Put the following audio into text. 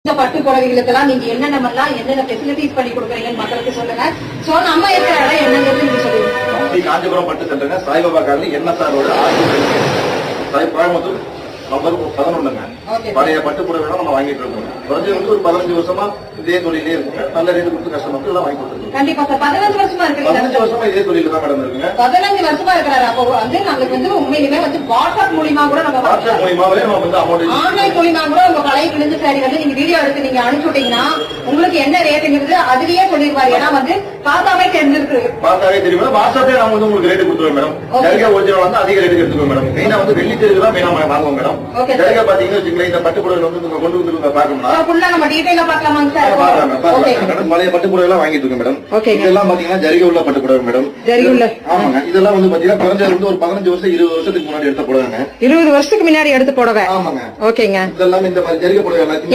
இந்த பட்டு புடவைகளுக்கெல்லாம் நீங்க என்னென்ன ஃபெசிலிட்டிஸ் பண்ணி கொடுக்குறீங்கன்னு மக்களுக்கு சொல்லுங்க. சோ நம்ம இருக்கிற இடம் என்னங்கிறது நீங்க சொல்லுங்க. காஞ்சிபுரம் பட்டு சென்டருங்க, Saibaba colony, NSR road, Coimbatore number 11ங்க. பழைய பட்டு புடவை நம்ம வாங்கிட்டு இருக்கோம். குறைஞ்சது ஒரு 15 வருஷமா இதே தொழிலே இருக்குங்க. நல்ல ரேட்டு கொடுத்து கஸ்டமருக்கு எல்லாம் வாங்கி கொடுத்துருக்கோம். கண்டிப்பா சார். 15 வருஷமா இருக்கு. 15 வருஷமா இதே தொழில தான் மேடம் இருக்குங்க. 15 வருஷமா இருக்கிறாரு. அப்போ நம்மளுக்கு உண்மையிலுமே வாட்ஸ்அப் மூலியமா கூட நம்ம வாட்ஸ்அப் மூலியமாவே நம்ம அமௌண்ட் ஆன்லைன் மூலியமா கூட உங்க கலைக்கு இருந்து சரி நீங்க வீடியோ எடுத்து நீங்க அனுப்பிச்சு விட்டீங்கன்னா உங்களுக்கு என்ன ரேட்டுங்கிறது அதுலயே சொல்லிருப்பாரு. ஏன்னா பார்த்தாவே தெரிஞ்சிருக்கு. பார்த்தாவே தெரியும். வாட்ஸ்அப்ல நாம உங்களுக்கு ரேட்டு கொடுத்துருவோம் மேடம். ஜரிகா ஒரிஜினல் வந்து அதிக ரேட்டுக்கு எடுத்துக்கோங்க மேடம். மெயினா வெள்ளி தெருக்கு தான் மெயினா வாங்குவோம் மேடம். ஜரிகா பாத்தீங்கன்னா வச்சுங்களேன், இந்த பட்டு புடவை நீங்க கொண்டு வந்து பாக்கணும்னா ஃபுல்லா நம்ம டீடைலா பார்க்கலாமாங்க சார்? மேடம் பழைய பட்டு புடவை எல்லாம் வாங்கிட்டு இருக்கோம் மேடம். இதெல்லாம் பாத்தீங்கன்னா ஜரிகா உள்ள பட்டு புடவை மேடம். ஆமாங்க. இதெல்லாம் பாத்தீங்கன்னா குறைஞ்சது ஒரு 15 வருஷம் 20 வருஷத்துக்கு முன்னாடி எடுத்த புடவைங்க. 20 வருஷத்துக்கு முன்னாடி எடுத்த புடவை. ஆமாங்க. ஓகேங்க. இதெல்லாம் இந்த ஜரிகா புடவை எல்லாத்தையும்